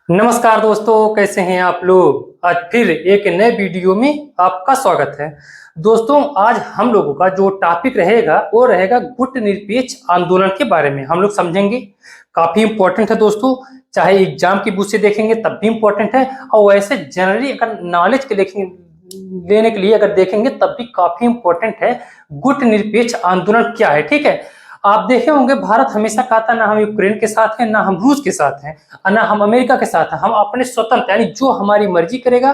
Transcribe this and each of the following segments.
नमस्कार दोस्तों, कैसे हैं आप लोग। आज फिर एक नए वीडियो में आपका स्वागत है। दोस्तों, आज हम लोगों का जो टॉपिक रहेगा वो रहेगा गुटनिरपेक्ष आंदोलन के बारे में हम लोग समझेंगे। काफी इंपॉर्टेंट है दोस्तों, चाहे एग्जाम की बुक से देखेंगे तब भी इंपॉर्टेंट है और वैसे जनरली अगर नॉलेज के लेने के लिए अगर देखेंगे तब भी काफी इंपॉर्टेंट है। गुटनिरपेक्ष आंदोलन क्या है, ठीक है। आप देखे होंगे भारत हमेशा कहता है ना हम यूक्रेन के साथ हैं, ना हम रूस के साथ हैं, और ना हम अमेरिका के साथ हैं। हम अपने स्वतंत्र यानी जो हमारी मर्जी करेगा।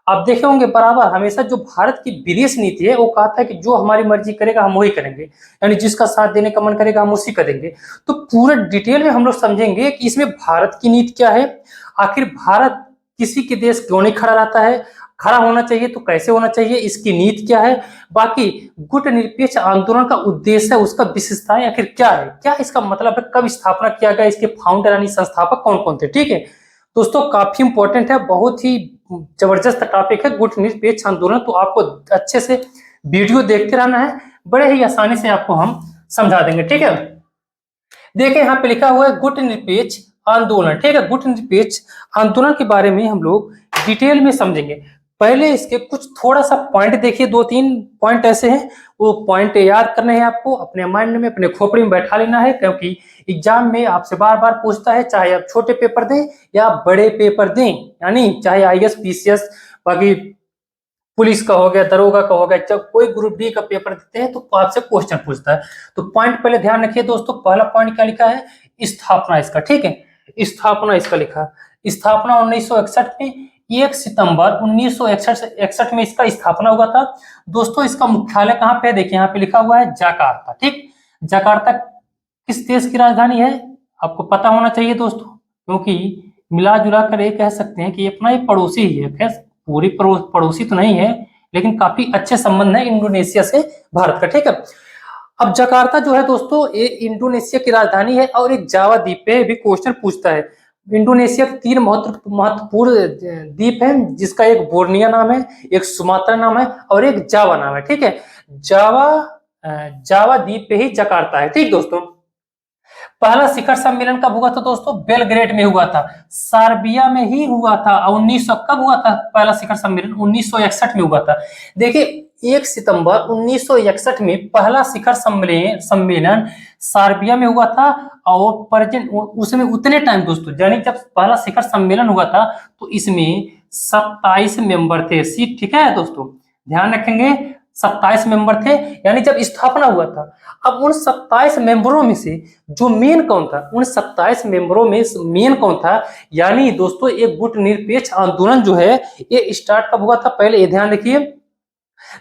आप देखे होंगे बराबर हमेशा जो भारत की विदेश नीति है वो कहता है कि जो हमारी मर्जी करेगा हम वही करेंगे, यानी जिसका साथ देने का मन करेगा हम उसी का देंगे। तो पूरा डिटेल में हम लोग समझेंगे कि इसमें भारत की नीति क्या है, आखिर भारत किसी के देश क्यों नहीं खड़ा रहता है, खड़ा होना चाहिए तो कैसे होना चाहिए, इसकी नीति क्या है, बाकी गुटनिरपेक्ष आंदोलन का उद्देश्य है, उसका विशेषताएं आखिर क्या है, क्या इसका मतलब है, कब स्थापना किया गया, इसके फाउंडर यानी संस्थापक कौन कौन थे। ठीक है दोस्तों, काफी इंपॉर्टेंट है, बहुत ही जबरदस्त टॉपिक है गुटनिरपेक्ष आंदोलन। तो आपको अच्छे से वीडियो देखते रहना है, बड़े ही आसानी से आपको हम समझा देंगे। ठीक है, देखिए यहाँ पे लिखा हुआ है गुटनिरपेक्ष आंदोलन। ठीक है, गुटनिरपेक्ष आंदोलन के बारे में हम लोग डिटेल में समझेंगे। पहले इसके कुछ थोड़ा सा पॉइंट देखिए, दो तीन पॉइंट ऐसे हैं, वो पॉइंट याद करने हैं आपको, अपने माइंड में अपने खोपड़ी में बैठा लेना है, क्योंकि एग्जाम में आपसे बार बार पूछता है, चाहे आप छोटे पेपर दें या बड़े पेपर दें, यानी चाहे आईएएस पीसीएस, बाकी पुलिस का हो गया, दरोगा का हो गया, जब कोई ग्रुप डी का पेपर देते हैं तो आपसे क्वेश्चन पूछता है। तो पॉइंट पहले ध्यान रखिए दोस्तों, पहला पॉइंट क्या लिखा है, स्थापना इसका। ठीक है, स्थापना इसका लिखा, स्थापना 1961 में, 1 सितंबर 1961 में इसका स्थापना हुआ था। दोस्तों इसका मुख्यालय कहाँ पे है, देखिए यहाँ पे लिखा हुआ है जकार्ता। ठीक, जकार्ता किस देश की राजधानी है, आपको पता होना चाहिए दोस्तों, क्योंकि मिला जुला कर ये कह सकते हैं कि अपना एक पड़ोसी ही है। खैर पूरी पड़ोसी तो नहीं है, लेकिन काफी अच्छे संबंध है इंडोनेशिया से भारत का। ठीक है, अब जकार्ता जो है दोस्तों ये इंडोनेशिया की राजधानी है और एक जावा द्वीप पे भी क्वेश्चन पूछता है। इंडोनेशिया के 3 महत्वपूर्ण द्वीप है, जिसका एक बोर्निया नाम है, एक सुमात्रा नाम है और एक जावा नाम है। ठीक है, जावा द्वीप पे ही जकार्ता है। ठीक दोस्तों, पहला शिखर सम्मेलन कब हुआ था दोस्तों, बेलग्रेड में हुआ था, सर्बिया में ही हुआ था। 1900 कब हुआ था पहला शिखर सम्मेलन, 1961 में हुआ था। देखिए 1 सितंबर 1961 में पहला शिखर सम्मेलन सर्बिया में हुआ था, और प्रेजेंट उसमें उतने टाइम दोस्तों, यानी जब पहला शिखर सम्मेलन हुआ था तो इसमें 27 मेंबर थे सीट। ठीक है दोस्तों, ध्यान रखेंगे 27 मेंबर थे, यानी जब स्थापना हुआ था। अब उन 27 मेंबरों में से जो मेन कौन था, उन 27 मेंबरों में मेन कौन था, यानी दोस्तों एक गुटनिरपेक्ष आंदोलन जो है ये स्टार्ट कब हुआ था, पहले ये ध्यान रखिए,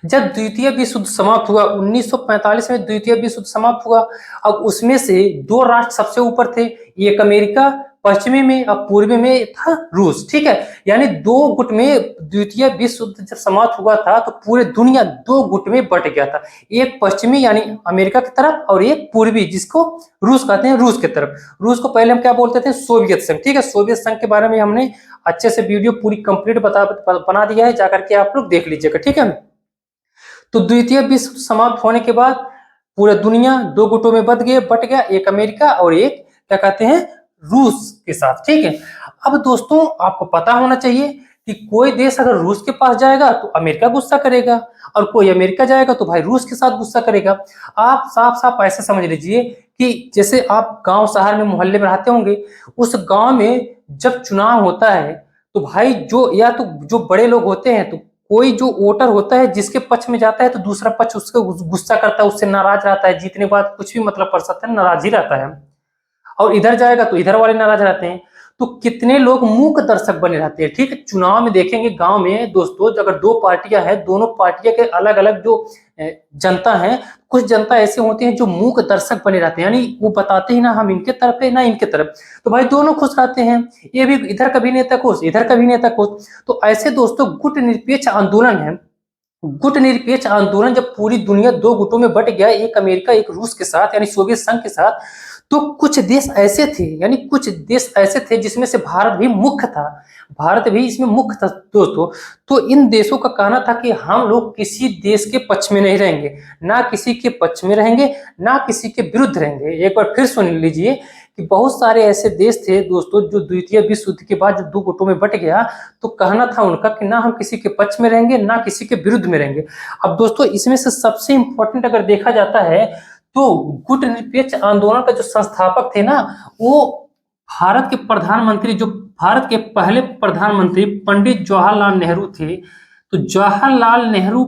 जब द्वितीय विश्व युद्ध समाप्त हुआ 1945 में, द्वितीय विश्व युद्ध समाप्त हुआ। अब उसमें से 2 राष्ट्र सबसे ऊपर थे, एक अमेरिका पश्चिमी में और पूर्वी में था रूस। ठीक है, यानी 2 गुट में द्वितीय विश्व युद्ध जब समाप्त हुआ था तो पूरे दुनिया 2 गुट में बट गया था, एक पश्चिमी यानी अमेरिका की तरफ और एक पूर्वी जिसको रूस कहते हैं, रूस की तरफ। रूस को पहले हम क्या बोलते थे, सोवियत संघ। ठीक है, सोवियत संघ के बारे में हमने अच्छे से वीडियो पूरी कंप्लीट बना दिया है, जाकर के आप लोग देख लीजिएगा। ठीक है, तो द्वितीय विश्व समाप्त होने के बाद पूरा दुनिया 2 गुटों में बट गया, एक अमेरिका और एक क्या कहते हैं रूस के साथ। ठीक है, अब दोस्तों आपको पता होना चाहिए कि कोई देश अगर रूस के पास जाएगा तो अमेरिका गुस्सा करेगा, और कोई अमेरिका जाएगा तो भाई रूस के साथ गुस्सा करेगा। आप साफ साफ ऐसे समझ लीजिए कि जैसे आप गांव शहर में मोहल्ले में रहते होंगे, उस गांव में जब चुनाव होता है तो भाई जो या तो जो बड़े लोग होते हैं, तो कोई जो वोटर होता है जिसके पक्ष में जाता है तो दूसरा पक्ष उसको गुस्सा करता है, उससे नाराज रहता है, जीतने के बाद कुछ भी मतलब पड़ सकता है, नाराज ही रहता है। और इधर जाएगा तो इधर वाले नाराज रहते हैं, तो कितने लोग मूक दर्शक बने रहते हैं। ठीक है, चुनाव में देखेंगे गांव में दोस्तों, अगर 2 पार्टियां हैं, दोनों पार्टियां के अलग अलग जो जनता है, कुछ जनता ऐसे होते हैं जो मूक दर्शक बने रहते हैं, यानी वो बताते ही ना हम इनके तरफ है ना इनके तरफ, तो भाई दोनों खुश रहते हैं, ये भी इधर का भी नेता खुश, इधर का भी नेता खुश। तो ऐसे दोस्तों गुटनिरपेक्ष आंदोलन है। गुटनिरपेक्ष आंदोलन जब पूरी दुनिया 2 गुटों में बट गया, एक अमेरिका एक रूस के साथ यानी सोवियत संघ के साथ, तो कुछ देश ऐसे थे, यानी कुछ देश ऐसे थे जिसमें से भारत भी मुख्य था, भारत भी इसमें मुख्य था दोस्तों। तो इन देशों का कहना था कि हम लोग किसी देश के पक्ष में नहीं रहेंगे, ना किसी के पक्ष में रहेंगे, ना किसी के विरुद्ध रहेंगे। एक बार फिर सुन लीजिए कि बहुत सारे ऐसे देश थे दोस्तों जो द्वितीय विश्व युद्ध के बाद जब दो गुटों में बट गया, तो कहना था उनका कि ना हम किसी के पक्ष में रहेंगे ना किसी के विरुद्ध में रहेंगे। अब दोस्तों इसमें से सबसे इंपॉर्टेंट अगर देखा जाता है तो गुटनिरपेक्ष आंदोलन का जो संस्थापक थे ना, वो भारत के प्रधानमंत्री, जो भारत के पहले प्रधानमंत्री पंडित जवाहरलाल नेहरू थे। तो जवाहरलाल नेहरू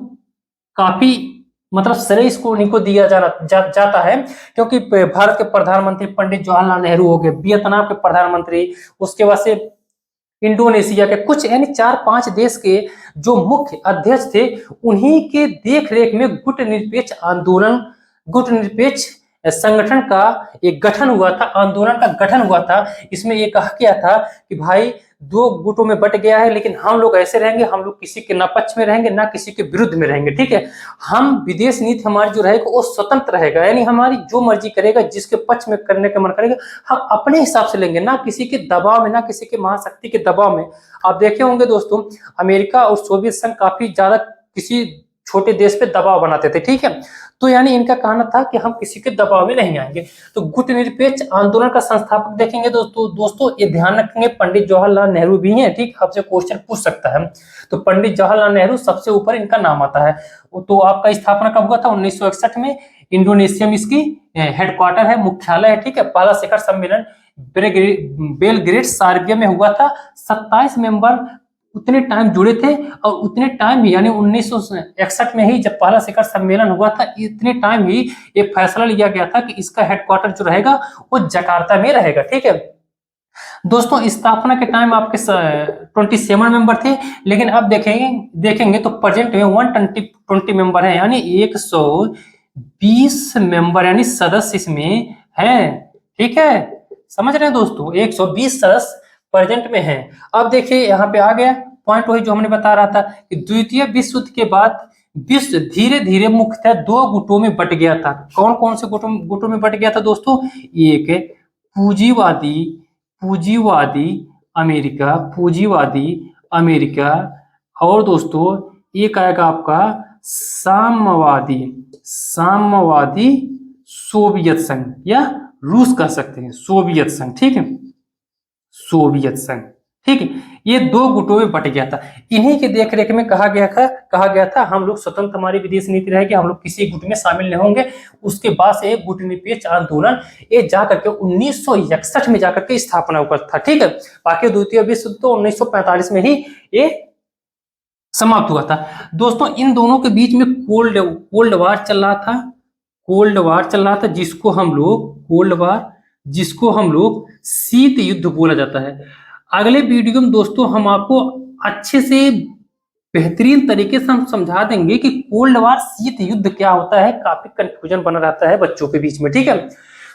काफी मतलब श्रेय इसको उन्हीं को दिया जाता है, क्योंकि भारत के प्रधानमंत्री पंडित जवाहरलाल नेहरू हो गए, वियतनाम के प्रधानमंत्री, उसके बाद से इंडोनेशिया के कुछ यानी 4-5 देश के जो मुख्य अध्यक्ष थे, उन्हीं के देख रेख में गुटनिरपेक्ष आंदोलन, गुटनिरपेक्ष संगठन का एक गठन हुआ था, आंदोलन का गठन हुआ था। इसमें ये कहा गया था कि भाई दो गुटों में बट गया है, लेकिन हम लोग ऐसे रहेंगे, हम लोग किसी के ना पक्ष में रहेंगे ना किसी के विरुद्ध में रहेंगे, ठीक है। हम विदेश नीति हमारी जो रहेगा वो स्वतंत्र रहेगा, यानी हमारी जो मर्जी करेगा, जिसके पक्ष में करने का मन करेगा हम अपने हिसाब से लेंगे, ना किसी के दबाव में, ना किसी के महाशक्ति के दबाव में। आप देखे होंगे दोस्तों, अमेरिका और सोवियत संघ काफी ज्यादा किसी छोटे देश पे दबाव बनाते थे, ठीक है। तो यानी इनका कहना था कि हम किसी के दबाव में नहीं आएंगे। तो गुटनिरपेक्ष आंदोलन का संस्थापक देखेंगे दोस्तों ये ध्यान रखेंगे पंडित जवाहरलाल नेहरू भी हैं, ठीक। आपसे क्वेश्चन पूछ सकता है, तो पंडित जवाहरलाल नेहरू सबसे ऊपर इनका नाम आता है। तो आपका स्थापना कब हुआ था? 1961 में। इंडोनेशिया में इसकी हेडक्वार्टर है, मुख्यालय है, ठीक है। पहला शिखर सम्मेलन बेलग्रेड सर्बिया में हुआ था। 27 मेंबर उतने टाइम जुड़े थे, और उतने टाइम ही यानी 1961 में ही जब पहला शिखर सम्मेलन हुआ था, इतने टाइम ही ये फैसला लिया गया था कि इसका हेडक्वार्टर जो रहेगा वो जकार्ता में रहेगा, ठीक है। दोस्तों स्थापना के टाइम आपके 27 मेंबर थे, लेकिन अब देखेंगे तो प्रेजेंट में 120 मेंबर है, यानी 120 मेंबर यानी सदस्य इसमें है, ठीक है। समझ रहे हैं दोस्तों, 120 सदस्य प्रेजेंट में है। अब देखिए यहाँ पे आ गया पॉइंट, वही जो हमने बता रहा था कि द्वितीय विश्व युद्ध के बाद विश्व धीरे धीरे मुख्यतः दो गुटों में बट गया था। कौन कौन से गुटों में बट गया था दोस्तों? एक पूंजीवादी अमेरिका, और दोस्तों एक आएगा आपका साम्यवादी सोवियत संघ, या रूस कह सकते हैं, सोवियत संघ, ठीक है, सोवियत संघ, ठीक है। ये दो गुटों में बट गया था। इन्हीं के देखरेख में कहा गया था हम लोग स्वतंत्र, हमारी विदेश नीति रहेगी, हम लोग किसी गुट में शामिल नहीं होंगे। उसके बाद से गुटनिरपेक्ष आंदोलन ये जाकर के 1961 में जाकर के स्थापना हुआ था, ठीक है। बाकी द्वितीय विश्व युद्ध तो 1945 में ही ये समाप्त हुआ था। दोस्तों इन दोनों के बीच में कोल्ड वार चल रहा था, जिसको हम लोग शीत युद्ध बोला जाता है। अगले वीडियो में दोस्तों हम आपको अच्छे से बेहतरीन तरीके से हम समझा देंगे कि कोल्ड वार शीत युद्ध क्या होता है। काफी कंफ्यूजन बना रहता है बच्चों के बीच में, ठीक है।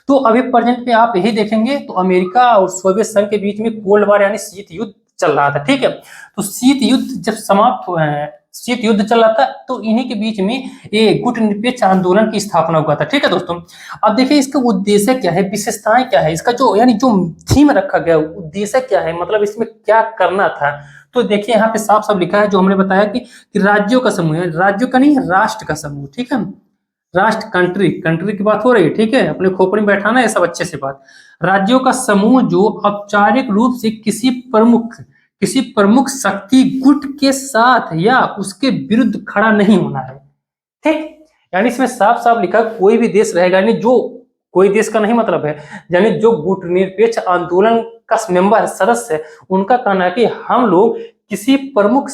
तो अभी प्रेजेंट में आप यही देखेंगे, तो अमेरिका और सोवियत संघ के बीच में कोल्ड वार यानी शीत युद्ध चल रहा था, ठीक है। तो शीत युद्ध जब समाप्त हुआ है, शीत युद्ध चल रहा था, तो इन्हीं के बीच में ये गुटनिरपेक्ष आंदोलन की स्थापना हुआ था, ठीक है दोस्तों। अब देखिए इसका उद्देश्य क्या है, विशेषताएं क्या है, इसका जो यानी जो थीम रखा गया उद्देश्य क्या है, मतलब इसमें क्या करना था। तो देखिए यहाँ पे साफ साफ लिखा है, जो हमने बताया कि राज्यों का समूह है, राज्यों का नहीं राष्ट्र का समूह, ठीक है। राष्ट्र कंट्री की बात हो रही है, ठीक है। अपने खोपड़ी में बैठाना है सब अच्छे से बात। राज्यों का समूह जो औपचारिक रूप से किसी प्रमुख शक्ति गुट के साथ या उसके विरुद्ध खड़ा नहीं होना है, ठीक। यानी इसमें साफ साफ लिखा कोई भी देश रहेगा, यानी जो कोई देश का नहीं मतलब है, यानी जो गुटनिरपेक्ष आंदोलन का मेंबर सदस्य है, उनका कहना है कि हम लोग किसी प्रमुख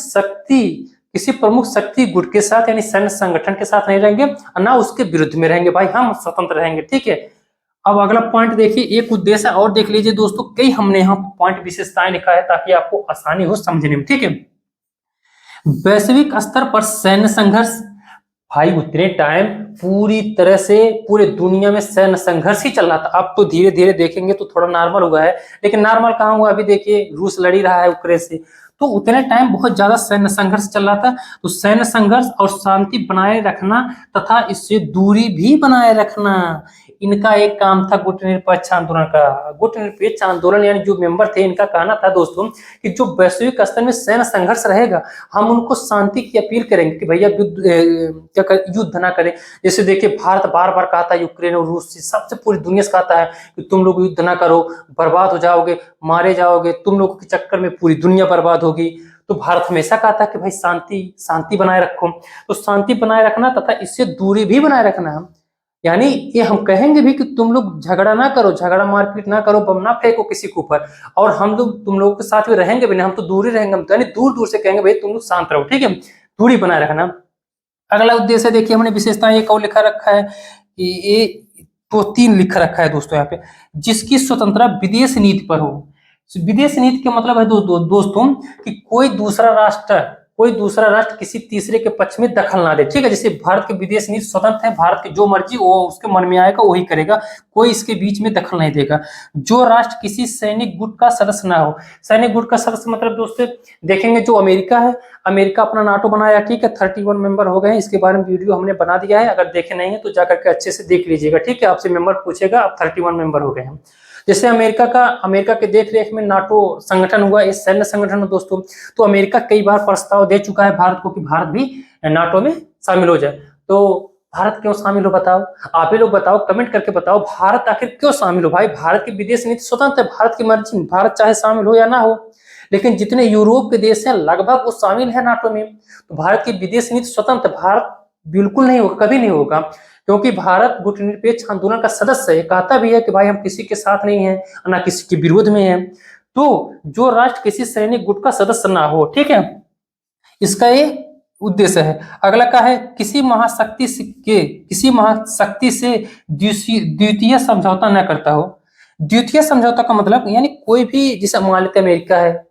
शक्ति गुट के साथ यानी सैन्य संगठन के साथ नहीं रहेंगे, ना उसके विरुद्ध में रहेंगे, भाई हम स्वतंत्र रहेंगे, ठीक है। अब अगला पॉइंट देखिए, एक उद्देश्य और देख लीजिए दोस्तों, कई हमने यहाँ पॉइंट विशेषताएं लिखा है ताकि आपको आसानी हो समझने में, ठीक है। वैश्विक स्तर पर सैन्य संघर्ष, भाई उतने टाइम पूरी तरह से पूरे दुनिया में सैन्य संघर्ष ही चल रहा था। अब तो धीरे धीरे देखेंगे तो थोड़ा नॉर्मल हुआ है, लेकिन नॉर्मल कहाँ हुआ, अभी देखिए रूस लड़ी रहा है यूक्रेन से, तो उतने टाइम बहुत ज्यादा सैन्य संघर्ष चल रहा था। तो सैन्य संघर्ष और शांति बनाए रखना तथा इससे दूरी भी बनाए रखना, इनका एक काम था गुट निरपेक्ष आंदोलन का। गुट निरपेक्ष आंदोलन यानी जो मेंबर थे, इनका कहना था दोस्तों कि जो वैश्विक स्तर में सैन्य संघर्ष रहेगा, हम उनको शांति की अपील करेंगे कि भैया युद्ध ना करें। जैसे देखिए, भारत बार बार कहता है यूक्रेन और रूस से, सबसे पूरी दुनिया से कहता है कि तुम लोग युद्ध ना करो, बर्बाद हो जाओगे, मारे जाओगे, तुम लोगों के चक्कर में पूरी दुनिया बर्बाद होगी। तो भारत हमेशा कहता है कि भाई शांति बनाए रखो। तो शांति बनाए रखना तथा इससे दूरी भी बनाए रखना, यानी ये हम कहेंगे भी कि तुम लोग झगड़ा ना करो, झगड़ा मारपीट ना करो, बम ना फेंको किसी के ऊपर, और हम लोग तुम लोगों के साथ में रहेंगे भी नहीं, हम तो दूर ही रहेंगे। हम तो यानी दूर दूर से कहेंगे भाई तुम लोग शांत रहो, ठीक है, दूरी बनाए रखना। अगला उद्देश्य देखिए, हमने विशेषता एक और लिखा रखा है कि ये तो 3 लिखा रखा है दोस्तों यहाँ पे, जिसकी स्वतंत्रता विदेश नीति पर हो। विदेश नीति का मतलब है दोस्तों कि कोई दूसरा राष्ट्र किसी तीसरे के पक्ष में दखल ना दे, ठीक है। जैसे भारत के विदेश नीति स्वतंत्र है, भारत की जो मर्जी वो उसके मन में आएगा वही करेगा, कोई इसके बीच में दखल नहीं देगा। जो राष्ट्र किसी सैनिक गुट का सदस्य ना हो। सैनिक गुट का सदस्य मतलब दोस्तों देखेंगे जो अमेरिका है, अमेरिका अपना नाटो बनाया, ठीक है, 31 मेंबर हो गए हैं। इसके बारे में वीडियो हमने बना दिया है, अगर देखे नहीं है तो जाकर के अच्छे से देख लीजिएगा, ठीक है। आपसे मेंबर पूछेगा, अब 31 मेंबर हो गए हैं। जैसे अमेरिका के देख रेख में नाटो संगठन हुआ, इस सैन्य संगठन में दोस्तों, तो अमेरिका कई बार प्रस्ताव दे चुका है भारत को कि भारत भी नाटो में शामिल हो जाए। तो भारत क्यों शामिल हो बताओ, आप ही लोग बताओ, कमेंट करके बताओ, भारत आखिर क्यों शामिल हो। भाई भारत की विदेश नीति स्वतंत्र है, भारत की मर्जी, भारत चाहे शामिल हो या ना हो, लेकिन जितने यूरोप के देश हैं लगभग वो शामिल है नाटो में। तो भारत की विदेश नीति स्वतंत्र, भारत बिल्कुल नहीं होगा, कभी नहीं होगा, क्योंकि भारत गुटनिरपेक्ष आंदोलन का सदस्य है। कहता भी है कि भाई हम किसी के साथ नहीं है, ना किसी के विरोध में है। तो जो राष्ट्र किसी सैनिक गुट का सदस्य ना हो, ठीक है, इसका ये उद्देश्य है। अगला का है किसी महाशक्ति से द्वितीय समझौता न करता हो। द्वितीय समझौता का मतलब यानी कोई भी, जैसे मान लेते अमेरिका है,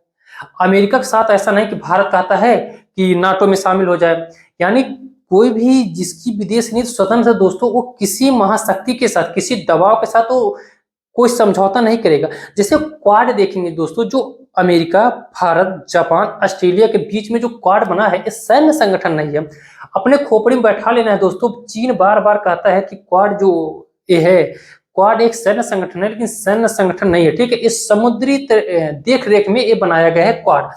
अमेरिका के साथ ऐसा नहीं कि भारत कहता है कि नाटो में शामिल हो जाए, यानी कोई भी जिसकी विदेश नीति स्वतंत्र है दोस्तों, वो किसी महाशक्ति के साथ, किसी दबाव के साथ वो कोई समझौता नहीं करेगा। जैसे क्वाड देखेंगे दोस्तों, जो अमेरिका, भारत, जापान, ऑस्ट्रेलिया के बीच में जो क्वाड बना है, ये सैन्य संगठन नहीं है। अपने खोपड़ी में बैठा लेना है दोस्तों। चीन बार बार कहता है कि क्वाड जो ये है, क्वाड एक सैन्य संगठन है, लेकिन सैन्य संगठन नहीं है, ठीक है। इस समुद्री देख रेख में ये बनाया गया है क्वाड।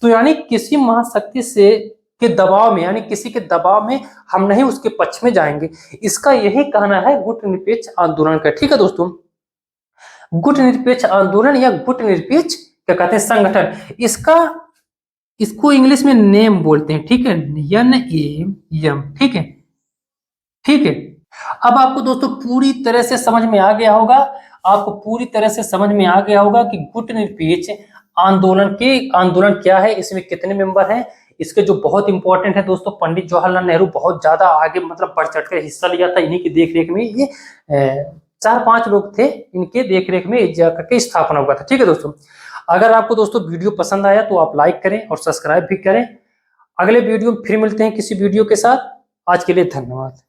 तो यानी किसी महाशक्ति से के दबाव में, यानी किसी के दबाव में हम नहीं उसके पक्ष में जाएंगे। इसका यही कहना है गुटनिरपेक्ष आंदोलन का, ठीक है दोस्तों। गुटनिरपेक्ष आंदोलन या गुटनिरपेक्ष क्या कहते हैं, संगठन, इसको इंग्लिश में नेम बोलते हैं, ठीक है, NAM, ठीक है, ठीक है। अब आपको दोस्तों पूरी तरह से समझ में आ गया होगा, कि गुटनिरपेक्ष आंदोलन क्या है, इसमें कितने मेंबर हैं, इसके जो बहुत इंपॉर्टेंट है दोस्तों, पंडित जवाहरलाल नेहरू बहुत ज्यादा आगे मतलब बढ़ चढ़ कर हिस्सा लिया था। इन्हीं की देखरेख में ये 4-5 लोग थे, इनके देखरेख में जाकर के स्थापना हुआ था, ठीक है दोस्तों। अगर आपको दोस्तों वीडियो पसंद आया तो आप लाइक करें और सब्सक्राइब भी करें। अगले वीडियो में फिर मिलते हैं किसी वीडियो के साथ। आज के लिए धन्यवाद।